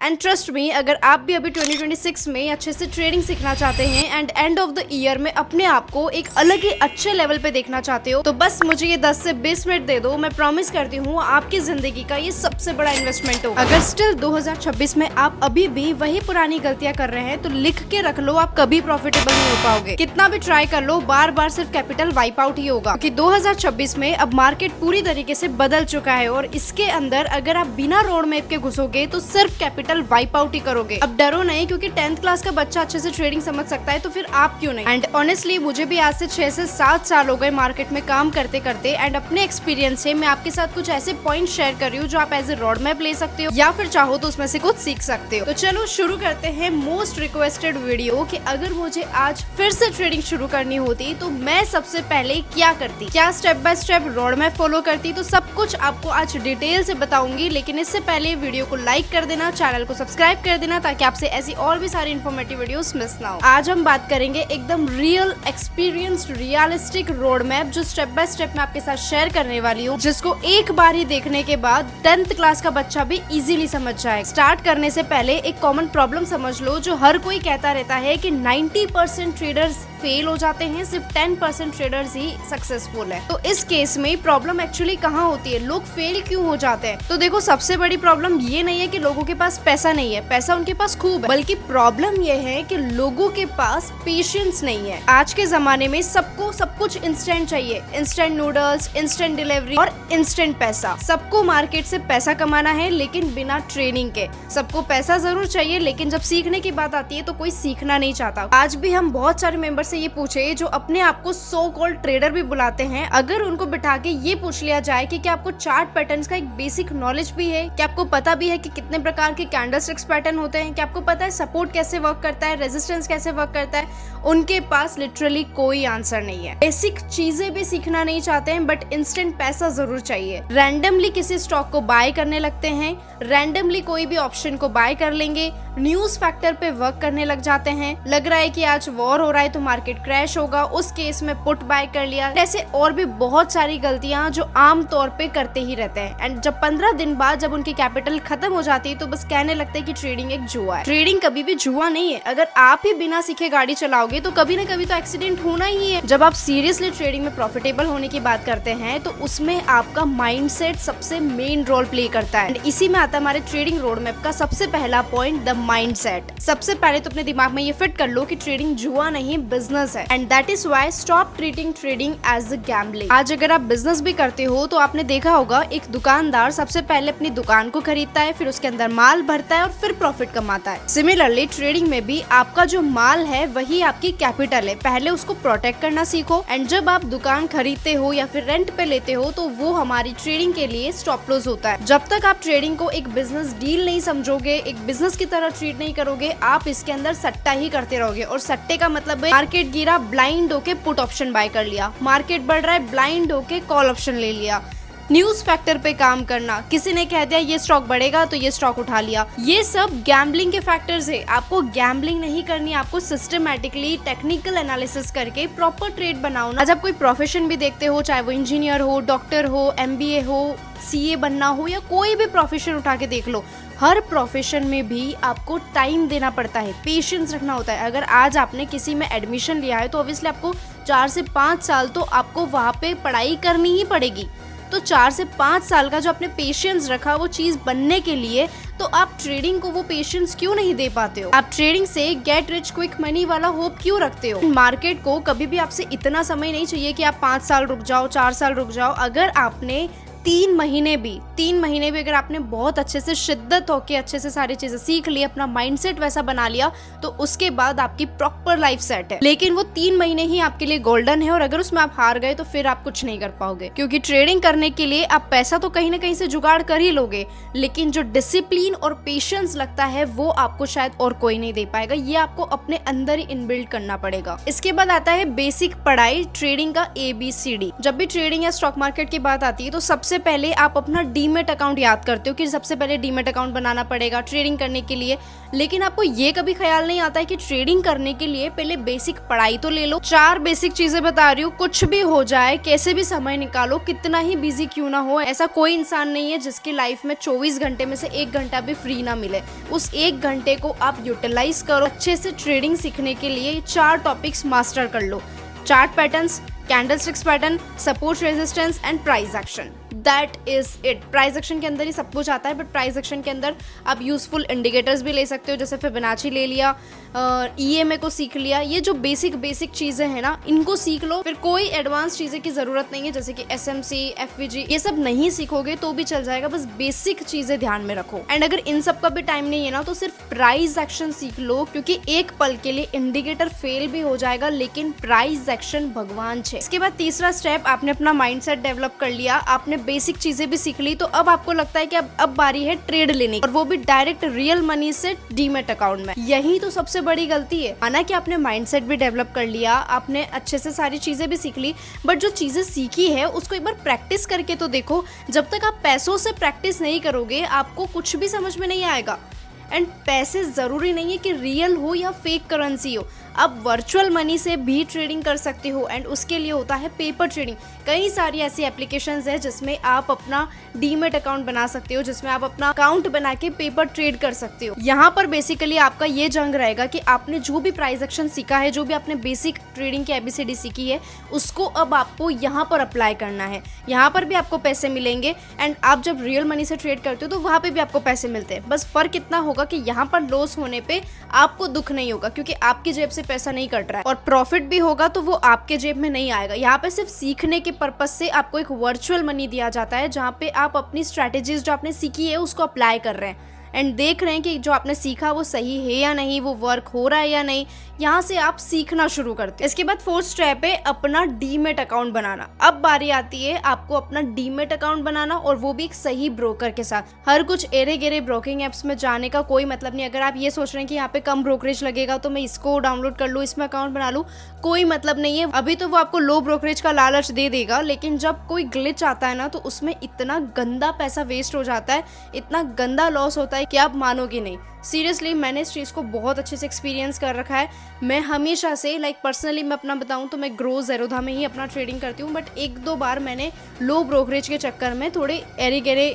And trust me, अगर आप भी अभी 2026 में अच्छे से ट्रेडिंग सीखना चाहते हैं and end of the year में अपने आप को एक अलग ही अच्छे लेवल पे देखना चाहते हो, तो बस मुझे ये 10 से 20 मिनट दे दो। मैं प्रॉमिस करती हूँ आपकी जिंदगी का ये सबसे बड़ा इन्वेस्टमेंट होगा। अगर स्टिल 2026 में आप अभी भी वही पुरानी गलतियां कर रहे हैं तो लिख के रख लो, आप कभी प्रॉफिटेबल नहीं हो पाओगे। कितना भी ट्राई कर लो, बार बार सिर्फ कैपिटल वाइप आउट ही होगा, क्योंकि 2026 में अब मार्केट पूरी तरीके से बदल चुका है और इसके अंदर अगर आप बिना रोड मैप के घुसोगे तो सिर्फ कैपिटल वाइप आउट ही करोगे। अब डरो नहीं, क्योंकि 10th क्लास का बच्चा अच्छे से ट्रेडिंग समझ सकता है, तो फिर आप क्यों नहीं। एंड ऑनेस्टली मुझे भी आज से 6 से 7 साल हो गए मार्केट में काम करते करते, एंड अपने एक्सपीरियंस से मैं आपके साथ कुछ ऐसे पॉइंट शेयर कर रही हूँ जो आप एज ए रोड मैप ले सकते हो या फिर चाहो तो उसमें से कुछ सीख सकते हो। तो चलो शुरू करते हैं मोस्ट रिक्वेस्टेड वीडियो कि अगर मुझे आज फिर से ट्रेडिंग शुरू करनी होती तो मैं सबसे पहले क्या करती, क्या step by step road map follow करती, तो सब कुछ आपको आज डिटेल से बताऊंगी। लेकिन इससे पहले वीडियो को लाइक कर देना, चैनल को सब्सक्राइब कर देना, ताकि आपसे ऐसी और भी सारी इन्फॉर्मेटिव वीडियोस मिस ना हो। आज हम बात करेंगे एकदम real experienced realistic road map जो स्टेप बाय स्टेप मैं आपके साथ शेयर करने वाली हूँ, जिसको एक बार ही देखने के बाद 10th क्लास का बच्चा भी इजीली समझ जाए। स्टार्ट करने से पहले एक कॉमन प्रॉब्लम समझ लो जो हर कोई कहता रहता है कि 90% ट्रेडर्स फेल हो जाते हैं, सिर्फ 10% ट्रेडर्स ही सक्सेसफुल है। तो इस केस में प्रॉब्लम एक्चुअली कहाँ होती है, लोग फेल क्यों हो जाते हैं? तो देखो, सबसे बड़ी प्रॉब्लम ये नहीं है कि लोगों के पास पैसा नहीं है, पैसा उनके पास खूब है, बल्कि प्रॉब्लम ये है कि लोगों के पास पेशेंस नहीं है। आज के जमाने में सबको सब कुछ इंस्टेंट चाहिए, इंस्टेंट नूडल्स, इंस्टेंट डिलीवरी और इंस्टेंट पैसा। सबको मार्केट से पैसा कमाना है, लेकिन बिना ट्रेनिंग के। सबको पैसा जरूर चाहिए, लेकिन जब सीखने की बात आती है तो कोई सीखना नहीं चाहता। आज भी हम बहुत सारे मेंबर से ये पूछे जो अपने आप को सो कॉल्ड ट्रेडर भी बुलाते हैं, अगर उनको बिठा के ये पूछ लिया जाए कि क्या आपको चार्ट पैटर्न्स का एक बेसिक नॉलेज भी है, क्या आपको पता भी है कि कितने प्रकार के कैंडलस्टिक्स पैटर्न होते हैं, क्या आपको पता है सपोर्ट कैसे वर्क करता है, रेजिस्टेंस कैसे वर्क करता है, उनके पास लिटरली कोई आंसर नहीं है। बेसिक चीजें भी सीखना नहीं चाहते हैं, बट इंस्टेंट पैसा जरूर चाहिए। रैंडमली किसी स्टॉक को बाय करने लगते हैं, रैंडमली कोई भी ऑप्शन को बाय कर लेंगे, न्यूज फैक्टर पे वर्क करने लग जाते हैं। लग रहा है कि आज वॉर हो रहा है तो मार्केट क्रैश होगा, उस केस में पुट बाय कर लिया। ऐसे और भी बहुत सारी गलतियां जो आम तौर पे करते ही रहते हैं। एंड जब 15 दिन बाद जब उनकी कैपिटल खत्म हो जाती है तो बस कहने लगते हैं कि ट्रेडिंग एक जुआ है। ट्रेडिंग कभी भी जुआ नहीं है। अगर आप ही बिना सीखे गाड़ी चलाओगे तो कभी ना कभी तो एक्सीडेंट होना ही है। जब आप सीरियसली ट्रेडिंग में प्रॉफिटेबल होने की बात करते हैं तो उसमें आपका माइंडसेट सबसे मेन रोल प्ले करता है। एंड इसी में आता है हमारे ट्रेडिंग रोड मैप का सबसे पहला पॉइंट, द माइंडसेट। सबसे पहले तो अपने दिमाग में ये फिट कर लो कि ट्रेडिंग जुआ नहीं, बिजनेस है। And that is why stop treating trading as a gambling. आज अगर आप बिजनेस भी करते हो तो आपने देखा होगा एक दुकानदार सबसे पहले अपनी दुकान को खरीदता है, फिर उसके अंदर माल भरता है और फिर प्रॉफिट कमाता है। सिमिलरली ट्रेडिंग में भी आपका जो माल है वही आपकी कैपिटल है, पहले उसको प्रोटेक्ट करना सीखो। एंड जब आप दुकान खरीदते हो या फिर रेंट पे लेते हो तो वो हमारी ट्रेडिंग के लिए स्टॉप लॉस होता है। जब तक आप ट्रेडिंग को एक बिजनेस डील नहीं समझोगे, एक बिजनेस की तरह ट्रीट नहीं करोगे, आप इसके अंदर सट्टा ही करते रहोगे। और सट्टे का मतलब है मार्केट गिरा, ब्लाइंड होके पुट ऑप्शन बाय कर लिया, मार्केट बढ़ रहा है, ब्लाइंड होके कॉल ऑप्शन ले लिया। न्यूज फैक्टर पे काम करना, किसी ने कह दिया ये स्टॉक बढ़ेगा तो ये स्टॉक उठा लिया। ये सब गैम्बलिंग के फैक्टर्स है। आपको गैम्बलिंग नहीं करनी, आपको सिस्टमैटिकली टेक्निकल एनालिसिस करके प्रॉपर ट्रेड बनाओ ना। आज आप कोई प्रोफेशन भी देखते हो, चाहे वो इंजीनियर हो, डॉक्टर हो, MBA हो, CA बनना हो, या कोई भी प्रोफेशन उठा के देख लो, हर प्रोफेशन में भी आपको टाइम देना पड़ता है, पेशेंस रखना होता है। अगर आज आपने किसी में एडमिशन लिया है तो ऑब्वियसली आपको 4 से 5 साल तो आपको वहाँ पे पढ़ाई करनी ही पड़ेगी। तो 4 से 5 साल का जो आपने पेशेंस रखा वो चीज बनने के लिए, तो आप ट्रेडिंग को वो पेशेंस क्यों नहीं दे पाते हो? आप ट्रेडिंग से गेट रिच क्विक मनी वाला होप क्यों रखते हो? मार्केट को कभी भी आपसे इतना समय नहीं चाहिए कि आप 5 साल रुक जाओ, 4 साल रुक जाओ। अगर आपने 3 महीने भी अगर आपने बहुत अच्छे से शिद्दत होके अच्छे से सारी चीजें सीख ली, अपना माइंडसेट वैसा बना लिया, तो उसके बाद आपकी प्रॉपर लाइफ सेट है। लेकिन वो 3 महीने ही आपके लिए गोल्डन है, और अगर उसमें आप हार गए तो फिर आप कुछ नहीं कर पाओगे। क्योंकि ट्रेडिंग करने के लिए आप पैसा तो कहीं ना कहीं से जुगाड़ कर ही लोगे, लेकिन जो डिसिप्लिन और पेशेंस लगता है वो आपको शायद और कोई नहीं दे पाएगा। ये आपको अपने अंदर ही इनबिल्ड करना पड़ेगा। इसके बाद आता है बेसिक पढ़ाई, ट्रेडिंग का ABCD। जब भी ट्रेडिंग या स्टॉक मार्केट की बात आती है तो सबसे सबसे पहले आप अपना डीमेट अकाउंट याद करते हो कि सबसे पहले डीमेट अकाउंट बनाना पड़ेगा ट्रेडिंग करने के लिए, लेकिन आपको ये कभी ख्याल नहीं आता है कि ट्रेडिंग करने के लिए पहले बेसिक पढ़ाई तो ले लो। 4 बेसिक चीजें बता रही हूँ, कुछ भी हो जाए, कैसे भी समय निकालो, कितना ही बिजी क्यों ना हो, ऐसा कोई इंसान नहीं है जिसकी लाइफ में 24 घंटे में से 1 घंटा भी फ्री ना मिले। उस 1 घंटे को आप यूटिलाइज करो अच्छे से ट्रेडिंग सीखने के लिए। 4 टॉपिक्स मास्टर कर लो, chart patterns, candlesticks pattern, support resistance and price action. That is it. Price action के अंदर ही सब कुछ आता है, बट प्राइस एक्शन के अंदर आप यूजफुल इंडिकेटर्स भी ले सकते हो, जैसे फिबोनाची ले लिया, EMA को सीख लिया। ये जो बेसिक चीजें हैं ना, इनको सीख लो। फिर कोई एडवांस चीजें की जरूरत नहीं है, जैसे कि SMC, FVG, ये सब नहीं सीखोगे तो भी चल जाएगा, बस बेसिक चीजें ध्यान में रखो। एंड अगर इन सब का भी टाइम नहीं है ना, तो सिर्फ प्राइस एक्शन सीख लो, क्योंकि एक पल के लिए इंडिकेटर फेल भी हो जाएगा, लेकिन प्राइस एक्शन भगवान छे। इसके बाद तीसरा स्टेप, आपने अपना माइंडसेट डेवलप कर लिया, आपने बेसिक चीजें भी सीख ली, तो अब आपको लगता है कि अब बारी है ट्रेड लेने की, और वो भी डायरेक्ट रियल मनी से डीमेट अकाउंट में। यही तो सबसे बड़ी गलती है। माना कि आपने माइंडसेट भी डेवलप कर लिया, आपने अच्छे से सारी चीजें भी सीख ली, बट जो चीजें सीखी है उसको एक बार प्रैक्टिस करके तो देखो। जब तक आप पैसों से प्रैक्टिस नहीं करोगे, आपको कुछ भी समझ में नहीं आएगा। एंड पैसे जरूरी नहीं है कि रियल हो या फेक करेंसी हो, आप वर्चुअल मनी से भी ट्रेडिंग कर सकते हो। एंड उसके लिए होता है पेपर ट्रेडिंग। कई सारी ऐसी एप्लीकेशंस है जिसमें आप अपना डीमेट अकाउंट बना सकते हो, जिसमें आप अपना अकाउंट बना के पेपर ट्रेड कर सकते हो। यहाँ पर बेसिकली आपका ये जंग रहेगा कि आपने जो भी प्राइस एक्शन सीखा है, जो भी आपने बेसिक ट्रेडिंग की ABCD सीखी है, उसको अब आपको यहाँ पर अप्लाई करना है। यहाँ पर भी आपको पैसे मिलेंगे, एंड आप जब रियल मनी से ट्रेड करते हो तो वहाँ पे भी आपको पैसे मिलते हैं। बस फर्क इतना होगा कि यहाँ पर लॉस होने पे आपको दुख नहीं होगा, क्योंकि आपकी जेब से पैसा नहीं कट रहा है, और प्रॉफिट भी होगा तो वो आपके जेब में नहीं आएगा। यहाँ पे सिर्फ सीखने के पर्पज से आपको एक वर्चुअल मनी दिया जाता है, जहाँ पे आप अपनी स्ट्रैटेजीज जो आपने सीखी है उसको अप्लाई कर रहे हैं, एंड देख रहे हैं कि जो आपने सीखा वो सही है या नहीं, वो वर्क हो रहा है या नहीं। यहाँ से आप सीखना शुरू करते हैं। इसके बाद 4th स्टेप है अपना डीमेट अकाउंट बनाना। अब बारी आती है आपको अपना डीमेट अकाउंट बनाना, और वो भी एक सही ब्रोकर के साथ। हर कुछ एरे गेरे ब्रोकिंग एप्स में जाने का कोई मतलब नहीं। अगर आप ये सोच रहे हैं कि यहाँ पे कम ब्रोकरेज लगेगा तो मैं इसको डाउनलोड कर लूँ, इसमें अकाउंट बना लूँ, कोई मतलब नहीं है। अभी तो वो आपको लो ब्रोकरेज का लालच दे देगा, लेकिन जब कोई ग्लिच आता है ना, तो उसमें इतना गंदा पैसा वेस्ट हो जाता है, इतना गंदा लॉस होता है कि आप मानोगे नहीं। सीरियसली मैंने इस चीज़ को बहुत अच्छे से एक्सपीरियंस कर रखा है। मैं हमेशा से पर्सनली मैं अपना बताऊं तो मैं ग्रो ज़ेरोधा में ही अपना ट्रेडिंग करती हूं, बट 1-2 बार मैंने लो ब्रोकरेज के चक्कर में थोड़े एरे गेरे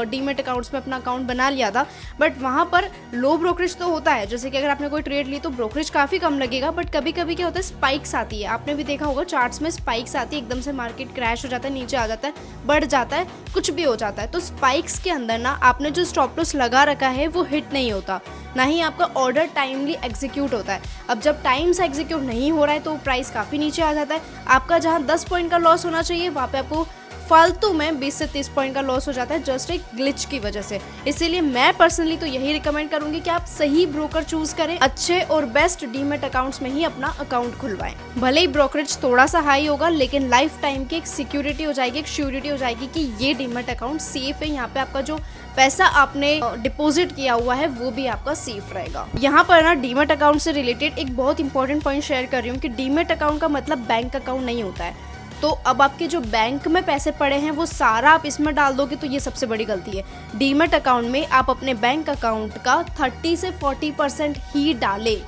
डीमेट अकाउंट्स में अपना अकाउंट बना लिया था। बट वहाँ पर लो ब्रोकरेज तो होता है, जैसे कि अगर आपने कोई ट्रेड ली तो ब्रोकरेज काफ़ी कम लगेगा, बट कभी कभी क्या होता है, स्पाइक्स आती है। आपने भी देखा होगा चार्ट्स में स्पाइक्स आती है, एकदम से मार्केट क्रैश हो जाता है, नीचे आ जाता है, बढ़ जाता है, कुछ भी हो जाता है। तो स्पाइक्स के अंदर ना आपने जो स्टॉप लॉस लगा रखा है वो हिट नहीं होता, ना ही आपका ऑर्डर टाइमली एग्जीक्यूट होता है। अब जब टाइम से एग्जीक्यूट नहीं हो रहा है तो प्राइस काफ़ी नीचे आ जाता है। आपका जहां 10 पॉइंट का लॉस होना चाहिए, वहाँ पे आपको फालतू में 20 से 30 पॉइंट का लॉस हो जाता है, जस्ट एक ग्लिच की वजह से। इसीलिए मैं पर्सनली तो यही रिकमेंड करूंगी कि आप सही ब्रोकर चूज करें, अच्छे और बेस्ट डीमेट अकाउंट्स में ही अपना अकाउंट खुलवाएं। भले ही ब्रोकरेज थोड़ा सा हाई होगा, लेकिन लाइफ टाइम की एक सिक्योरिटी हो जाएगी, एक श्योरिटी हो जाएगी कि ये डीमेट अकाउंट सेफ है। यहाँ पे आपका जो पैसा आपने डिपॉजिट किया हुआ है वो भी आपका सेफ रहेगा। यहाँ पर ना डीमेट अकाउंट से रिलेटेड एक बहुत इंपॉर्टेंट पॉइंट शेयर कर रही हूँ कि डीमेट अकाउंट का मतलब बैंक अकाउंट नहीं होता है। तो अब आपके जो बैंक में पैसे पड़े हैं वो सारा आप इसमें डाल दोगे तो ये सबसे बड़ी गलती है। डीमेट अकाउंट में आप अपने बैंक अकाउंट का 30 से 40% ही डालें।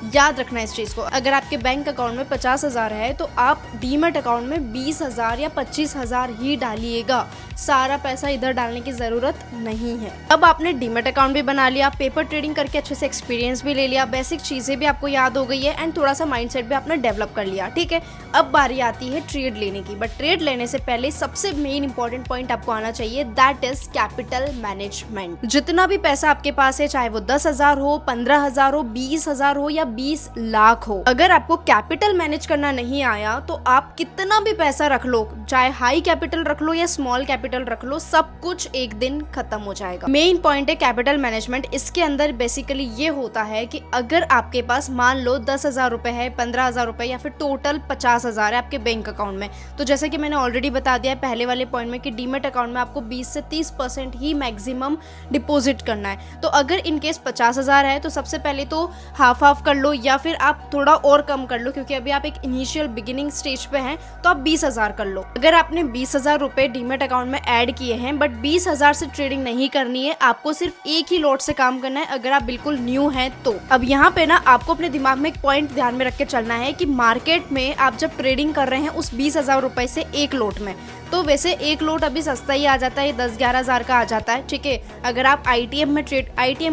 याद रखना इस चीज़ को। अगर आपके बैंक अकाउंट में 50,000 है तो आप डीमेट अकाउंट में 20,000 या 25,000 ही डालिएगा। सारा पैसा इधर डालने की ज़रूरत नहीं है। अब आपने डीमेट अकाउंट भी बना लिया, पेपर ट्रेडिंग करके अच्छे से एक्सपीरियंस भी ले लिया, बेसिक चीज़ें भी आपको याद हो गई है, एंड थोड़ा सा माइंडसेट भी आपने डेवलप कर लिया, ठीक है। अब बारी आती है ट्रेड लेने की। बट ट्रेड लेने से पहले सबसे मेन इंपॉर्टेंट पॉइंट आपको आना चाहिए, दैट इज कैपिटल मैनेजमेंट। जितना भी पैसा आपके पास है, चाहे वो 10,000 हो, 15,000 हो, 20,000 हो या 20 लाख हो, अगर आपको कैपिटल मैनेज करना नहीं आया तो आप कितना भी पैसा रख लो, चाहे हाई कैपिटल रख लो या स्मॉल कैपिटल रख लो, सब कुछ एक दिन खत्म हो जाएगा। मेन पॉइंट है कैपिटल मैनेजमेंट। इसके अंदर बेसिकली ये होता है कि अगर आपके पास मान लो 10,000 रुपए है, 15,000 रुपए या फिर टोटल 50,000 है आपके बैंक अकाउंट में, तो जैसे कि मैंने ऑलरेडी बता दिया है पहले वाले पॉइंट में कि डीमेट अकाउंट में आपको 20 से 30% ही मैक्सिमम डिपॉजिट करना है। तो अगर इनकेस 50,000 है तो सबसे पहले तो हाफ हाफ कर लो, या फिर आप थोड़ा और कम कर लो, क्योंकि अभी आप एक इनिशियल बिगिनिंग स्टेज पे हैं, तो आप 20,000 कर लो। अगर आपने 20,000 रुपए डीमेट अकाउंट में में ऐड किए हैं, बट 20,000 से ट्रेडिंग नहीं करनी है, आपको सिर्फ एक ही लॉट से काम करना है अगर आप बिल्कुल न्यू हैं तो। अब यहाँ पे ना आपको अपने दिमाग में एक पॉइंट ध्यान में रख के चलना है कि मार्केट में आप जब ट्रेडिंग कर रहे हैं उस 20,000 रुपए से एक लॉट में, तो वैसे एक लॉट अभी सस्ता ही आ जाता है, 10-11 हज़ार का आ जाता है, ठीक है। अगर आप आईटीएम में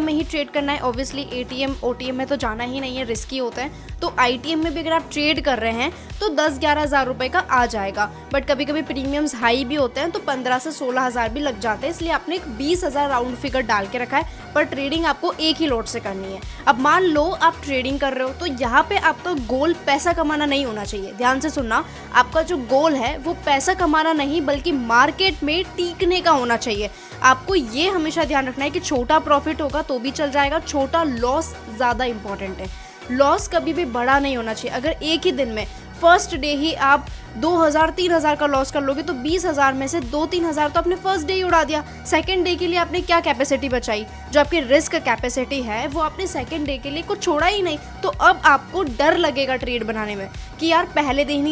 ही ट्रेड करना है, ऑब्वियसली एटीएम ओटीएम में तो जाना ही नहीं है, रिस्की होता है, तो आईटीएम में भी अगर आप ट्रेड कर रहे हैं तो 10-11 हज़ार रुपए का आ जाएगा। बट कभी कभी प्रीमियम्स हाई भी होते हैं तो 15 से 16 हज़ार भी लग जाते हैं, इसलिए आपने एक 20,000 राउंड फिगर डाल के रखा है, पर ट्रेडिंग आपको एक ही लॉट से करनी है। अब मान लो आप ट्रेडिंग कर रहे हो, तो यहाँ पे आपका गोल पैसा कमाना नहीं होना चाहिए, ध्यान से सुनना। आपका जो गोल है वो पैसा कमाना नहीं बल्कि मार्केट में टीकने का होना चाहिए। आपको ये हमेशा ध्यान रखना है कि छोटा प्रॉफिट होगा तो भी चल जाएगा, छोटा लॉस ज़्यादा इंपॉर्टेंट है। लॉस कभी भी बड़ा नहीं होना चाहिए। अगर एक ही दिन में फर्स्ट डे ही आप 2,000-3,000 का लॉस कर लोगे तो 20,000 में से 2-3 हज़ार तो आपने फर्स्ट डे ही उड़ा दिया। सेकंड डे के लिए आपने क्या कैपेसिटी बचाई? जो आपकी रिस्क कैपेसिटी है वो आपने सेकंड डे के लिए कुछ छोड़ा ही नहीं। तो अब आपको डर लगेगा ट्रेड बनाने में कि यार पहले दिन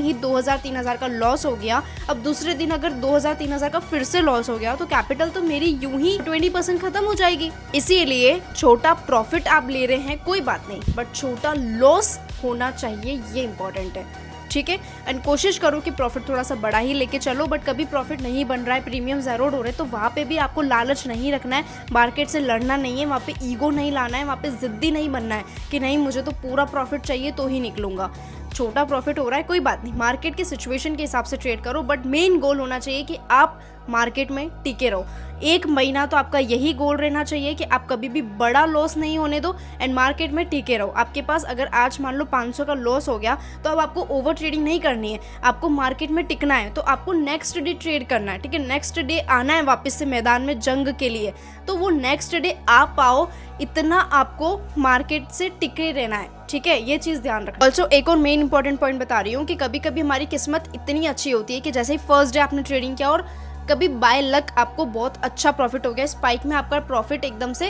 ही 2,000-3,000 का लॉस हो गया, अब दूसरे दिन अगर 2,000-3,000 का फिर से लॉस हो गया तो कैपिटल तो मेरी यूं ही 20% खत्म हो जाएगी। इसीलिए छोटा प्रॉफिट आप ले रहे हैं कोई बात नहीं, बट छोटा लॉस होना चाहिए, ये इंपॉर्टेंट है, ठीक है। एंड कोशिश करो कि प्रॉफिट थोड़ा सा बड़ा ही लेके चलो, बट कभी प्रॉफिट नहीं बन रहा है, प्रीमियम ज़ेरोड हो रहे तो वहाँ पे भी आपको लालच नहीं रखना है, मार्केट से लड़ना नहीं है, वहाँ पे ईगो नहीं लाना है, वहाँ पे ज़िद्दी नहीं बनना है कि नहीं मुझे तो पूरा प्रॉफिट चाहिए तो ही निकलूंगा। छोटा प्रॉफिट हो रहा है कोई बात नहीं, मार्केट की सिचुएशन के हिसाब से ट्रेड करो, बट मेन गोल होना चाहिए कि आप मार्केट में टिके रहो। 1 महीना तो आपका यही गोल रहना चाहिए कि आप कभी भी बड़ा लॉस नहीं होने दो एंड मार्केट में टिके रहो। आपके पास अगर आज मान लो 500 का लॉस हो गया तो अब आपको ओवर ट्रेडिंग नहीं करनी है, आपको मार्केट में टिकना है, तो आपको नेक्स्ट डे ट्रेड करना है, ठीक है। नेक्स्ट डे आना है वापस से मैदान में जंग के लिए, तो वो नेक्स्ट डे आप पाओ इतना आपको मार्केट से टिके रहना है, ठीक है। ये चीज़ ध्यान रखना। ऑल्सो एक और मेन इंपॉर्टेंट पॉइंट बता रही हूँ कि कभी कभी हमारी किस्मत इतनी अच्छी होती है कि जैसे ही फर्स्ट डे आपने ट्रेडिंग किया और कभी बाय लक आपको बहुत अच्छा प्रॉफिट हो गया, स्पाइक में आपका प्रॉफिट एकदम से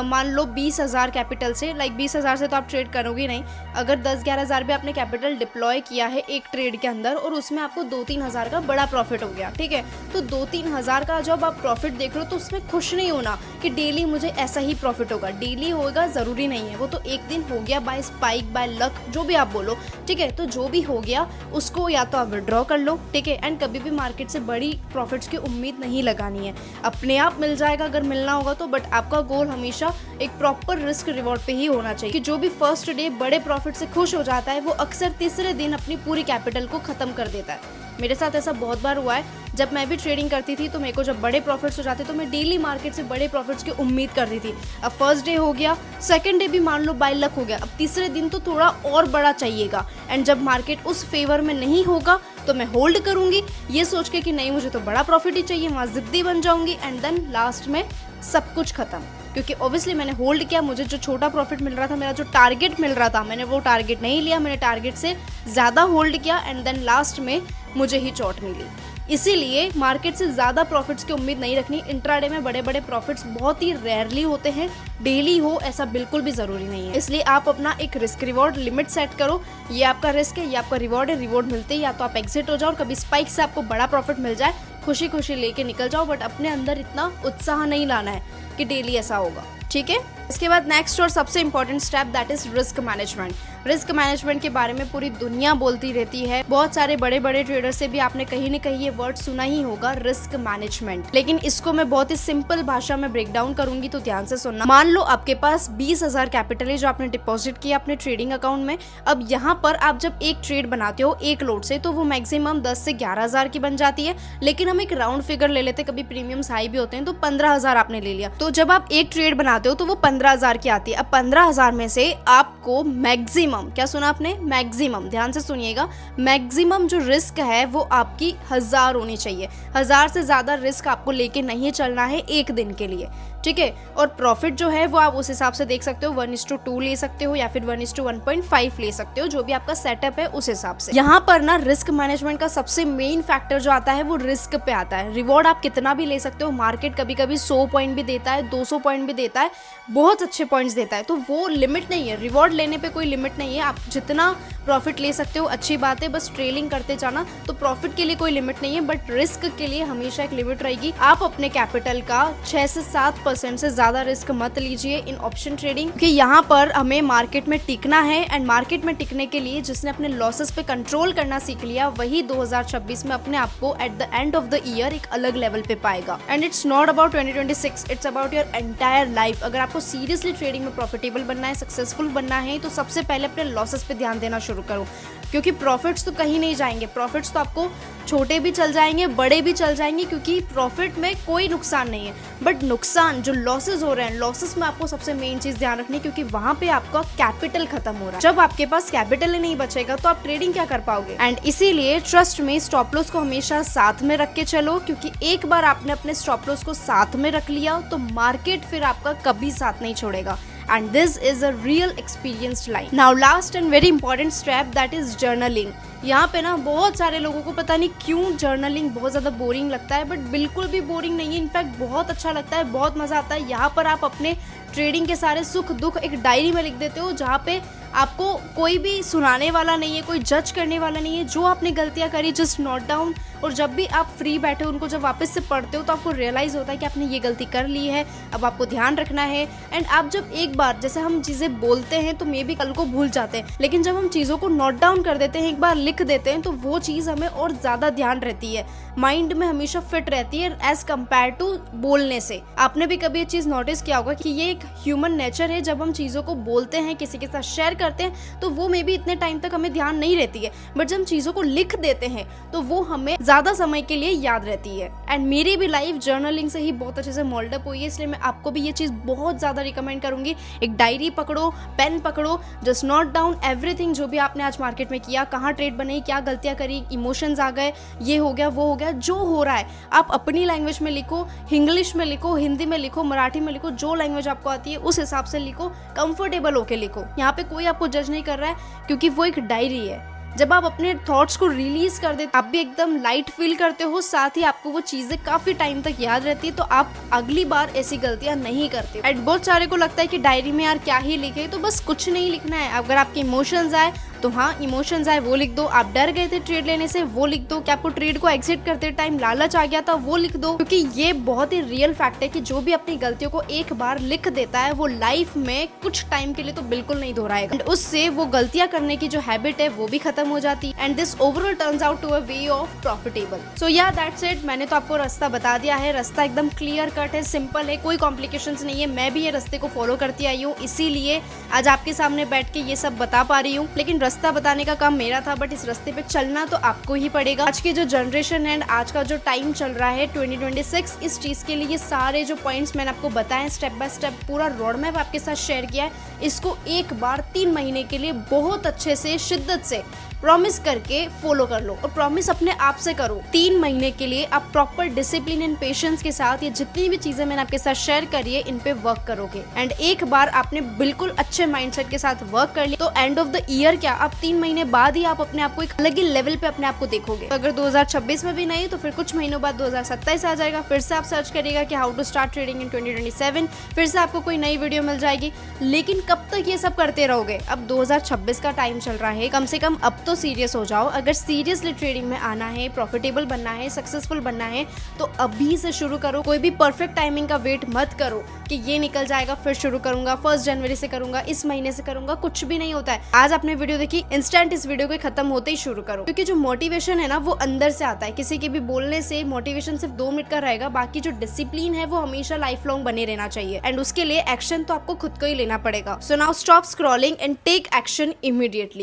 मान लो 20,000 कैपिटल से, लाइक 20,000 से तो आप ट्रेड करोगे नहीं, अगर 10-11 हज़ार भी आपने कैपिटल डिप्लॉय किया है एक ट्रेड के अंदर और उसमें आपको 2-3 हज़ार का बड़ा प्रॉफिट हो गया, ठीक है। तो 2-3 हज़ार का जब आप प्रॉफिट देख रहे हो तो उसमें खुश नहीं होना कि डेली मुझे ऐसा ही प्रॉफिट होगा, डेली होगा ज़रूरी नहीं है, वो तो एक दिन हो गया बाय स्पाइक बाय लक जो भी आप बोलो, ठीक है। तो जो भी हो गया उसको या तो आप विड्रॉ कर लो, ठीक है। एंड कभी भी मार्केट से बड़ी प्रॉफिट की उम्मीद नहीं लगानी है, अपने आप मिल जाएगा अगर मिलना होगा तो, बट आपका गोल हमेशा एक प्रॉपर रिस्क रिवॉर्ड पे ही होना चाहिए कि जो भी फर्स्ट डे बड़े प्रॉफिट से खुश हो जाता है वो अक्सर तीसरे दिन अपनी पूरी कैपिटल को खत्म कर देता है। मेरे साथ ऐसा बहुत बार हुआ है, जब मैं भी ट्रेडिंग करती थी तो मेरे को जब बड़े प्रॉफिट्स हो जाते तो मैं डेली मार्केट से बड़े प्रॉफिट्स की उम्मीद करती थी। अब फर्स्ट डे हो गया, सेकंड डे भी मान लो बाय लक हो गया, अब तीसरे दिन तो थोड़ा और बड़ा चाहिएगा, एंड जब मार्केट उस फेवर में नहीं होगा तो मैं होल्ड करूंगी ये सोच के कि नहीं मुझे तो बड़ा प्रॉफिट ही चाहिए, वहाँ जिद्दी बन जाऊंगी एंड देन लास्ट में सब कुछ खत्म। क्योंकि ऑब्वियसली मैंने होल्ड किया, मुझे जो छोटा प्रॉफिट मिल रहा था, मेरा जो टारगेट मिल रहा था, मैंने वो टारगेट नहीं लिया, मैंने टारगेट से ज़्यादा होल्ड किया एंड देन लास्ट में मुझे ही चोट मिली। इसीलिए मार्केट से ज़्यादा प्रॉफिट्स की उम्मीद नहीं रखनी। इंट्राडे में बड़े बड़े प्रॉफिट्स बहुत ही रेयरली होते हैं, डेली हो ऐसा बिल्कुल भी ज़रूरी नहीं है। इसलिए आप अपना एक रिस्क रिवॉर्ड लिमिट सेट करो, ये आपका रिस्क है, ये आपका रिवॉर्ड है, रिवॉर्ड मिलते ही या तो आप एग्जिट हो जाओ और कभी स्पाइक से आपको बड़ा प्रॉफिट मिल जाए, खुशी खुशी लेके निकल जाओ, बट अपने अंदर इतना उत्साह नहीं लाना है कि डेली ऐसा होगा, ठीक है। इसके बाद नेक्स्ट और सबसे important step that is risk management. Risk management के बारे में पूरी दुनिया बोलती रहती है, बहुत सारे बड़े बड़े ट्रेडर से भी आपने कहीं न कहीं ये वर्ड सुना ही होगा, रिस्क मैनेजमेंट। लेकिन इसको मैं बहुत ही सिंपल भाषा में ब्रेक डाउन करूंगी, तो ध्यान से सुनना। मान लो आपके पास 20,000 कैपिटल है जो आपने डिपॉजिट किया अपने ट्रेडिंग अकाउंट में। अब यहाँ पर आप जब एक ट्रेड बनाते हो एक लोड से तो वो मैक्सिमम 10 से 11 हज़ार की बन जाती है, लेकिन हम एक राउंड फिगर ले लेते, कभी प्रीमियम्स हाई भी होते हैं, तो 15,000 आपने ले लिया। तो जब आप एक ट्रेड बनाते हो तो वो 15,000 की आती है। अब 15,000 में से आपको मैक्सिमम, क्या सुना आपने, मैक्सिमम, ध्यान से सुनिएगा, मैक्सिमम जो रिस्क है वो आपकी 1000 होनी चाहिए। 1000 से ज्यादा रिस्क आपको लेके नहीं चलना है एक दिन के लिए, ठीक है। और प्रॉफिट जो है वो आप उस हिसाब से देख सकते हो, 1:2 ले सकते हो या फिर 1:1.5 ले सकते हो, जो भी आपका सेटअप है उस हिसाब से। यहाँ पर ना रिस्क मैनेजमेंट का सबसे मेन फैक्टर जो आता है वो रिस्क पे आता है। रिवॉर्ड आप कितना भी ले सकते हो, मार्केट कभी कभी 100 पॉइंट भी देता है, 200 पॉइंट भी देता है, बहुत अच्छे पॉइंट्स देता है, तो वो लिमिट नहीं है, रिवॉर्ड लेने पे कोई लिमिट नहीं है। आप जितना प्रॉफिट ले सकते हो अच्छी बात है, बस ट्रेलिंग करते जाना। तो प्रॉफिट के लिए कोई लिमिट नहीं है, बट रिस्क के लिए हमेशा एक लिमिट रहेगी। आप अपने कैपिटल का 6 से 7% से ज्यादा रिस्क मत लीजिए इन ऑप्शन ट्रेडिंग, क्योंकि यहाँ पर हमें मार्केट में टिकना है। एंड मार्केट में टिकने के लिए जिसने अपने लॉसेस पे कंट्रोल करना सीख लिया, वही 2026 में अपने आप को at the end of the year एक अलग लेवल पे पाएगा। And it's not about 2026, it's about your entire life. अगर आपको सीरियसली ट्रेडिंग में प्रॉफिटेबल बनना है, सक्सेसफुल बनना है, तो सबसे पहले अपने लॉसेस पे ध्यान देना शुरू करो, क्योंकि प्रॉफिट्स तो कहीं नहीं जाएंगे। प्रॉफिट्स तो आपको छोटे भी चल जाएंगे, बड़े भी चल जाएंगे, क्योंकि प्रॉफिट में कोई नुकसान नहीं है। बट नुकसान जो लॉसेस हो रहे हैं, लॉसेस में आपको सबसे मेन चीज ध्यान रखनी है, क्योंकि वहां पे आपका कैपिटल खत्म हो रहा है। जब आपके पास कैपिटल ही नहीं बचेगा तो आप ट्रेडिंग क्या कर पाओगे। एंड इसीलिए ट्रस्ट में स्टॉप लॉस को हमेशा साथ में रख के चलो, क्योंकि एक बार आपने अपने स्टॉप लॉस को साथ में रख लिया तो मार्केट फिर आपका कभी साथ नहीं छोड़ेगा। And this is a real experienced line. Now last and very important step, that is journaling. यहाँ पे ना बहुत सारे लोगों को पता नहीं क्यों जर्नलिंग बहुत ज़्यादा बोरिंग लगता है, बट बिल्कुल भी बोरिंग नहीं है। इनफैक्ट बहुत अच्छा लगता है, बहुत मज़ा आता है। यहाँ पर आप अपने ट्रेडिंग के सारे सुख दुख एक डायरी में लिख देते हो, जहाँ पे आपको कोई भी सुनाने वाला नहीं है, कोई जज करने वाला नहीं है। जो आपने गलतियाँ करी जस्ट नोट डाउन, और जब भी आप फ्री बैठे हो उनको जब वापस से पढ़ते हो तो आपको रियलाइज़ होता है कि आपने ये गलती कर ली है, अब आपको ध्यान रखना है। एंड आप जब एक बार, जैसे हम चीज़ें बोलते हैं तो मे बी कल को भूल जाते हैं, लेकिन जब हम चीज़ों को नोट डाउन कर देते हैं, एक बार लिख देते हैं, तो वो चीज़ हमें और ज़्यादा ध्यान रहती है, माइंड में हमेशा फिट रहती है एज कम्पेयर टू बोलने से। आपने भी कभी ये चीज़ नोटिस किया होगा कि ये एक ह्यूमन नेचर है, जब हम चीज़ों को बोलते हैं, किसी के साथ शेयर करते हैं, तो वो मे बी इतने टाइम तक हमें ध्यान नहीं रहती है, बट जब हम चीज़ों को लिख देते हैं तो वो हमें ज़्यादा समय के लिए याद रहती है। एंड मेरी भी लाइफ जर्नलिंग से ही बहुत अच्छे से मोल्ड अप हुई है, इसलिए मैं आपको भी ये चीज़ बहुत ज़्यादा रिकमेंड करूंगी। एक डायरी पकड़ो, पेन पकड़ो, जस्ट नोट डाउन एवरीथिंग, जो भी आपने आज मार्केट में किया, कहाँ ट्रेड बनी, क्या गलतियाँ करी, इमोशंस आ गए, ये हो गया, वो हो गया, जो हो रहा है आप अपनी लैंग्वेज में लिखो, इंग्लिश में लिखो, हिंदी में लिखो, मराठी में लिखो, जो लैंग्वेज आपको आती है उस हिसाब से लिखो, कंफर्टेबल होके लिखो। यहाँ पे कोई आपको जज नहीं कर रहा है, क्योंकि वो एक डायरी है। जब आप अपने थॉट्स को रिलीज कर देते, आप भी एकदम लाइट फील करते हो, साथ ही आपको वो चीजें काफी टाइम तक याद रहती है, तो आप अगली बार ऐसी गलतियां नहीं करते। एंड बहुत सारे को लगता है कि डायरी में यार क्या ही लिखे, तो बस कुछ नहीं लिखना है। अगर आपके इमोशंस आए तो हाँ, इमोशंस आए वो लिख दो। आप डर गए थे ट्रेड लेने से, वो लिख दो। कि आपको ट्रेड को एग्जिट करते टाइम लालच आ गया था, वो लिख दो। क्योंकि ये बहुत ही रियल फैक्ट है कि जो भी अपनी गलतियों को एक बार लिख देता है, वो लाइफ में कुछ टाइम के लिए तो बिल्कुल नहीं दोहराएगा। एंड उससे वो गलतियां करने की जो हैबिट है वो भी खत्म हो जाती है। And this overall turns out to a way of profitable. So या दैट्स इट। मैंने तो आपको रास्ता बता दिया है। रास्ता एकदम क्लियर कट है, सिंपल है, कोई कॉम्प्लिकेशंस नहीं है। मैं भी ये रास्ते को फॉलो करती आई हूँ, इसीलिए आज आपके सामने बैठ के ये सब बता पा रही हूँ। लेकिन रास्ता बताने का काम मेरा था, बट इस रास्ते पे चलना तो आपको ही पड़ेगा। आज की जो जनरेशन है, आज का जो टाइम चल रहा है 2026, इस चीज के लिए सारे जो पॉइंट्स मैंने आपको बताए, स्टेप बाय स्टेप पूरा रोड मैप आपके साथ शेयर किया है, इसको एक बार 3 महीने के लिए बहुत अच्छे से, शिद्दत से प्रॉमिस करके फॉलो कर लो। और प्रॉमिस अपने आप से करो। 3 महीने के लिए आप प्रॉपर डिसिप्लिन एंड पेशेंस के साथ ये जितनी भी चीजें मैंने आपके साथ शेयर करी है, इन पे वर्क करोगे। एंड एक बार आपने बिल्कुल अच्छे माइंडसेट के साथ वर्क कर लिया, तो एंड ऑफ द ईयर क्या, आप 3 महीने बाद ही आप अपने आप को एक अलग ही लेवल पे अपने आप को देखोगे। तो अगर 2026 में भी नहीं, तो फिर कुछ महीनों बाद 2027 आ जाएगा, फिर से आप सर्च करिएगा कि how to start trading in 2027, फिर से आपको कोई नई वीडियो मिल जाएगी। लेकिन कब तक ये सब करते रहोगे? अब 2026 का टाइम चल रहा है, कम से कम अब तो सीरियस हो जाओ। अगर सीरियसली ट्रेडिंग में आना है, प्रॉफिटेबल बनना है, सक्सेसफुल बनना है, तो अभी से शुरू करो। कोई भी परफेक्ट टाइमिंग का वेट मत करो कि ये निकल जाएगा फिर शुरू करूंगा, 1 जनवरी से करूंगा, इस महीने से करूंगा। कुछ भी नहीं होता है। आज आपने वीडियो देखी, इंस्टेंट इस वीडियो के खत्म होते ही शुरू करो, क्योंकि जो मोटिवेशन है ना, वो अंदर से आता है। किसी के भी बोलने से मोटिवेशन सिर्फ 2 मिनट का रहेगा, बाकी जो डिसिप्लिन है वो हमेशा लाइफ लॉन्ग बने रहना चाहिए। एंड उसके लिए एक्शन तो आपको खुद को ही लेना पड़ेगा। So now stop scrolling and take action immediately.